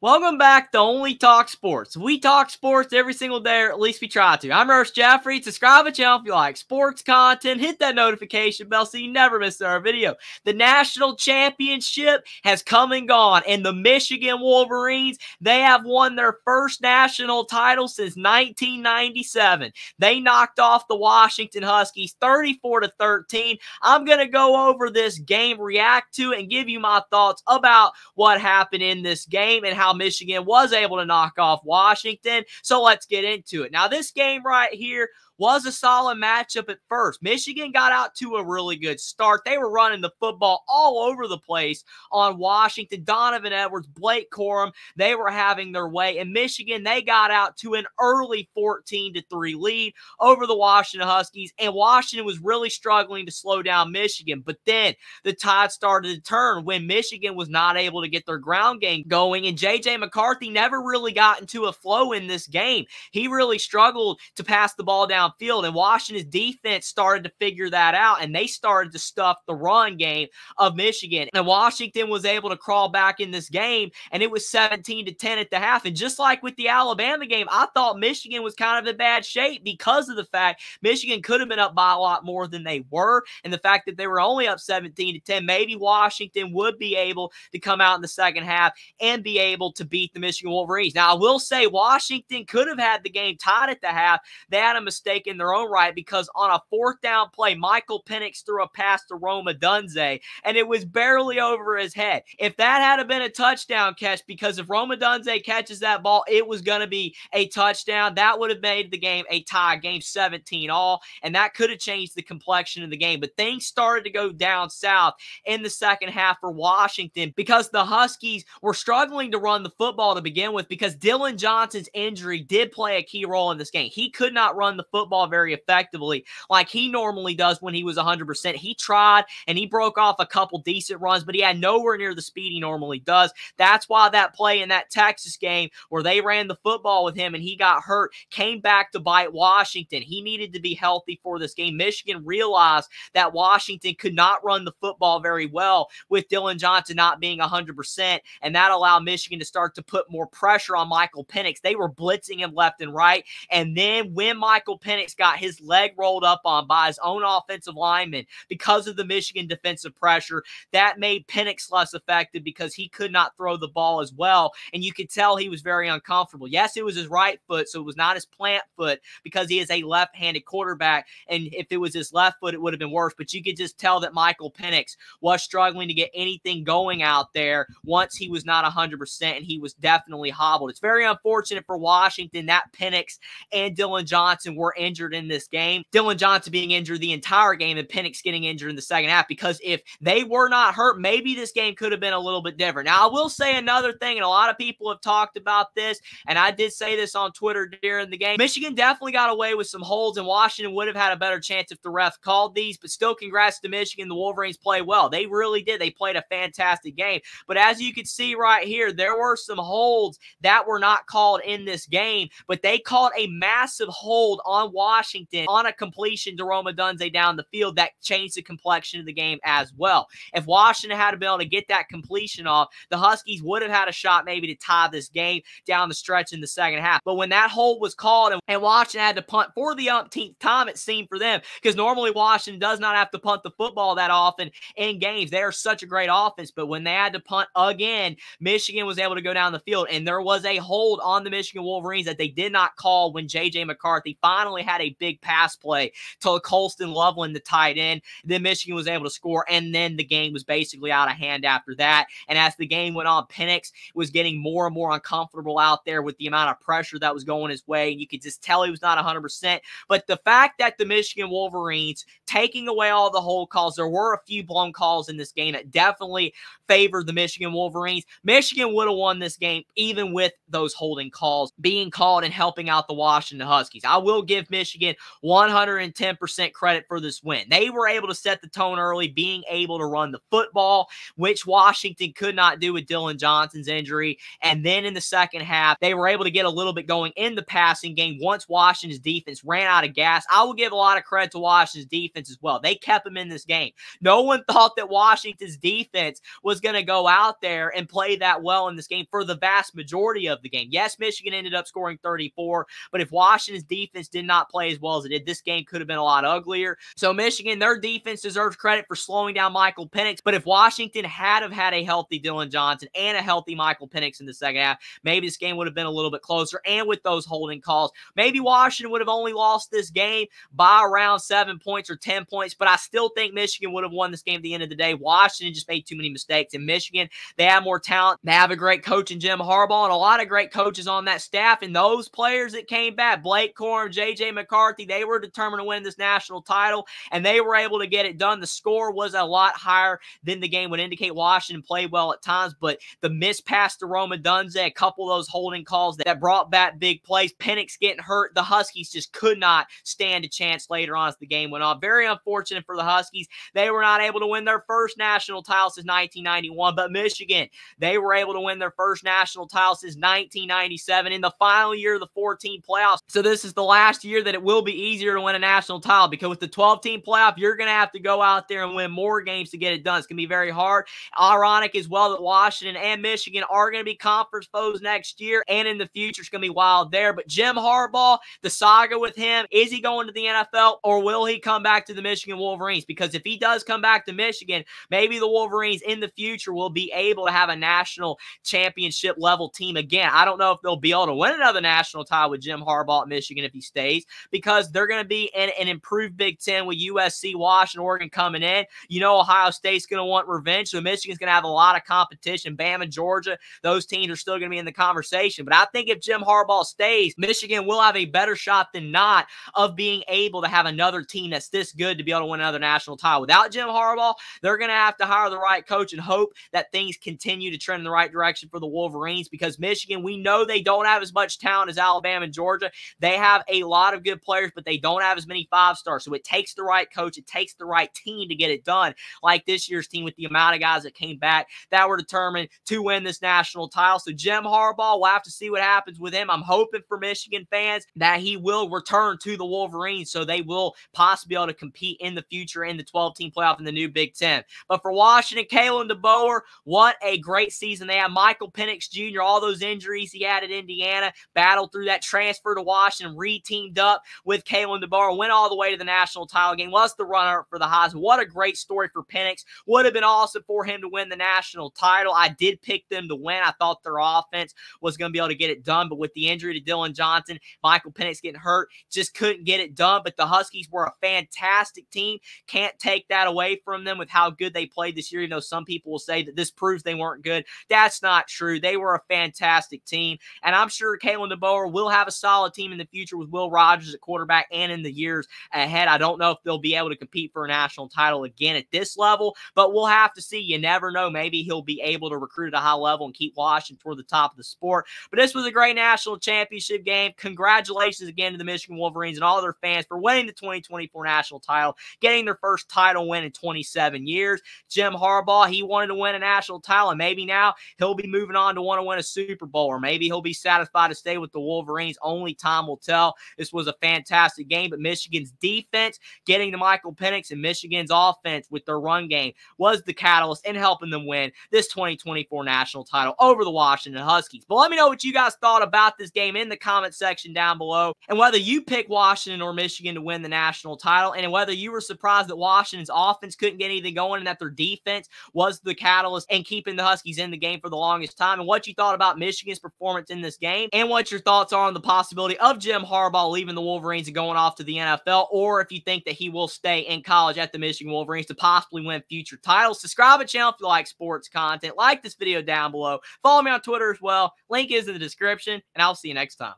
Welcome back to Only Talk Sports. We talk sports every single day, or at least we try to. I'm Ernst Jeffrey. Subscribe to the channel if you like sports content. Hit that notification bell so you never miss our video. The national championship has come and gone, and the Michigan Wolverines, they have won their first national title since 1997. They knocked off the Washington Huskies 34-13. I'm going to go over this game, react to it, and give you my thoughts about what happened in this game and how Michigan was able to knock off Washington. So let's get into it. Now, this game right here was a solid matchup at first. Michigan got out to a really good start. They were running the football all over the place on Washington. Donovan Edwards, Blake Corum, they were having their way. And Michigan, they got out to an early 14-3 lead over the Washington Huskies. And Washington was really struggling to slow down Michigan. But then the tide started to turn when Michigan was not able to get their ground game going. And J.J. McCarthy never really got into a flow in this game. He really struggled to pass the ball downfield, and Washington's defense started to figure that out, and they started to stuff the run game of Michigan. And Washington was able to crawl back in this game, and it was 17-10 at the half. And just like with the Alabama game, I thought Michigan was kind of in bad shape because of the fact Michigan could have been up by a lot more than they were, and the fact that they were only up 17-10, maybe Washington would be able to come out in the second half and be able to beat the Michigan Wolverines. Now, I will say Washington could have had the game tied at the half. They had a mistake in their own right because on a fourth down play, Michael Penix threw a pass to Rome Odunze, and it was barely over his head. If that had been a touchdown catch, because if Rome Odunze catches that ball, it was going to be a touchdown. That would have made the game a tie, game 17-all, and that could have changed the complexion of the game. But things started to go down south in the second half for Washington because the Huskies were struggling to run the football to begin with because Dillon Johnson's injury did play a key role in this game. He could not run the football very effectively like he normally does when he was 100%. He tried and he broke off a couple decent runs, but he had nowhere near the speed he normally does. That's why that play in that Texas game where they ran the football with him and he got hurt came back to bite Washington. He needed to be healthy for this game. Michigan realized that Washington could not run the football very well with Dillon Johnson not being 100%, and that allowed Michigan to start to put more pressure on Michael Penix. They were blitzing him left and right, and then when Michael Penix got his leg rolled up on by his own offensive lineman because of the Michigan defensive pressure, that made Penix less effective because he could not throw the ball as well, and you could tell he was very uncomfortable. Yes, it was his right foot, so it was not his plant foot because he is a left-handed quarterback, and if it was his left foot, it would have been worse, but you could just tell that Michael Penix was struggling to get anything going out there once he was not 100%, and he was definitely hobbled. It's very unfortunate for Washington that Penix and Dillon Johnson were injured in this game. Dillon Johnson being injured the entire game and Penix getting injured in the second half, because if they were not hurt, maybe this game could have been a little bit different. Now, I will say another thing, and a lot of people have talked about this, and I did say this on Twitter during the game. Michigan definitely got away with some holds, and Washington would have had a better chance if the ref called these, but still congrats to Michigan. The Wolverines play well. They really did. They played a fantastic game, but as you can see right here, there were some holds that were not called in this game, but they called a massive hold on Washington on a completion to Rome Odunze down the field that changed the complexion of the game as well. If Washington had been able to get that completion off, the Huskies would have had a shot maybe to tie this game down the stretch in the second half. But when that hold was called and Washington had to punt for the umpteenth time, it seemed for them, because normally Washington does not have to punt the football that often in games. They are such a great offense, but when they had to punt again, Michigan was able to go down the field, and there was a hold on the Michigan Wolverines that they did not call when J.J. McCarthy finally had a big pass play to Colston Loveland, the tight end. Then Michigan was able to score, and then the game was basically out of hand after that. And as the game went on, Penix was getting more and more uncomfortable out there with the amount of pressure that was going his way. You could just tell he was not 100%. But the fact that the Michigan Wolverines, taking away all the hold calls, there were a few blown calls in this game that definitely favored the Michigan Wolverines. Michigan would have won this game even with those holding calls being called and helping out the Washington Huskies. I will give give Michigan 110% credit for this win. They were able to set the tone early, being able to run the football, which Washington could not do with Dillon Johnson's injury. And then in the second half, they were able to get a little bit going in the passing game once Washington's defense ran out of gas. I will give a lot of credit to Washington's defense as well. They kept them in this game. No one thought that Washington's defense was going to go out there and play that well in this game for the vast majority of the game. Yes, Michigan ended up scoring 34, but if Washington's defense did not play as well as it did, this game could have been a lot uglier. So Michigan, their defense deserves credit for slowing down Michael Penix, but if Washington had have had a healthy Dillon Johnson and a healthy Michael Penix in the second half, maybe this game would have been a little bit closer, and with those holding calls, maybe Washington would have only lost this game by around 7 points or 10 points, but I still think Michigan would have won this game at the end of the day. Washington just made too many mistakes, and Michigan, they have more talent. They have a great coach in Jim Harbaugh and a lot of great coaches on that staff, and those players that came back, Blake Corum, J.J. McCarthy, they were determined to win this national title, and they were able to get it done. The score was a lot higher than the game would indicate. Washington played well at times, but the missed pass to Rome Odunze, a couple of those holding calls that brought back big plays, Penix getting hurt, the Huskies just could not stand a chance later on as the game went on. Very unfortunate for the Huskies. They were not able to win their first national title since 1991, but Michigan, they were able to win their first national title since 1997 in the final year of the 14 playoffs. So this is the last year that it will be easier to win a national title, because with the 12-team playoff, you're going to have to go out there and win more games to get it done. It's going to be very hard. Ironic as well that Washington and Michigan are going to be conference foes next year, and in the future it's going to be wild there. But Jim Harbaugh, the saga with him, is he going to the NFL or will he come back to the Michigan Wolverines? Because if he does come back to Michigan, maybe the Wolverines in the future will be able to have a national championship level team again. I don't know if they'll be able to win another national title with Jim Harbaugh at Michigan if he stays, because they're going to be in an improved Big Ten with USC, Washington, Oregon coming in. You know, Ohio State's going to want revenge, so Michigan's going to have a lot of competition. Bama, Georgia, those teams are still going to be in the conversation. But I think if Jim Harbaugh stays, Michigan will have a better shot than not of being able to have another team that's this good to be able to win another national title. Without Jim Harbaugh, they're going to have to hire the right coach and hope that things continue to trend in the right direction for the Wolverines, because Michigan, we know they don't have as much talent as Alabama and Georgia. They have a lot of good players, but they don't have as many five-stars. So it takes the right coach, it takes the right team to get it done, like this year's team with the amount of guys that came back that were determined to win this national title. So Jim Harbaugh, we'll have to see what happens with him. I'm hoping for Michigan fans that he will return to the Wolverines, so they will possibly be able to compete in the future in the 12-team playoff in the new Big Ten. But for Washington, Kalen DeBoer, what a great season they had. Michael Penix Jr., all those injuries he had at Indiana, battled through that, transfer to Washington, re-teamed up with Kalen DeBoer, went all the way to the national title game, was the runner-up for the Heisman. What a great story for Penix. Would have been awesome for him to win the national title. I did pick them to win. I thought their offense was going to be able to get it done, but with the injury to Dillon Johnson, Michael Penix getting hurt, just couldn't get it done. But the Huskies were a fantastic team. Can't take that away from them with how good they played this year, even though some people will say that this proves they weren't good. That's not true. They were a fantastic team, and I'm sure Kalen DeBoer will have a solid team in the future with Will Rogers at quarterback and in the years ahead. I don't know if they'll be able to compete for a national title again at this level, but we'll have to see. You never know. Maybe he'll be able to recruit at a high level and keep Washington toward the top of the sport. But this was a great national championship game. Congratulations again to the Michigan Wolverines and all their fans for winning the 2024 national title, getting their first title win in 27 years. Jim Harbaugh, he wanted to win a national title, and maybe now he'll be moving on to want to win a Super Bowl, or maybe he'll be satisfied to stay with the Wolverines. Only time will tell. This was a fantastic game, but Michigan's defense getting to Michael Penix and Michigan's offense with their run game was the catalyst in helping them win this 2024 national title over the Washington Huskies. But let me know what you guys thought about this game in the comment section down below, and whether you picked Washington or Michigan to win the national title, and whether you were surprised that Washington's offense couldn't get anything going and that their defense was the catalyst in keeping the Huskies in the game for the longest time, and what you thought about Michigan's performance in this game, and what your thoughts are on the possibility of Jim Harbaugh leaving the Wolverines and going off to the NFL, or if you think that he will stay in college at the Michigan Wolverines to possibly win future titles. Subscribe to the channel if you like sports content. Like this video down below. Follow me on Twitter as well. Link is in the description, and I'll see you next time.